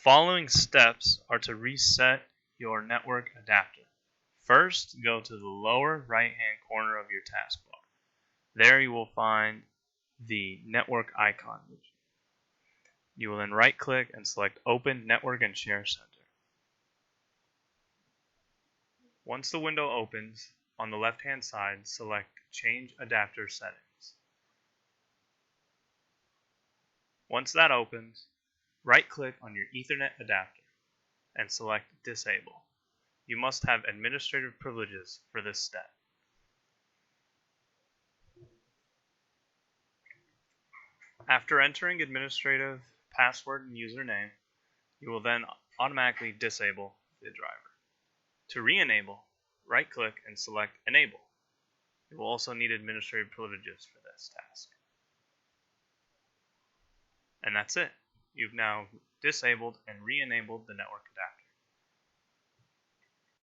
following steps are to reset your network adapter. First, go to the lower right-hand corner of your taskbar. There you will find the network icon. You will then right-click and select Open Network and Share Center. Once the window opens, on the left-hand side, select Change Adapter Settings. Once that opens, right-click on your Ethernet adapter and select Disable. You must have administrative privileges for this step. After entering administrative password and username, you will then automatically disable the driver. To re-enable, right-click and select Enable. You will also need administrative privileges for this task. And that's it. You've now disabled and re-enabled the network adapter.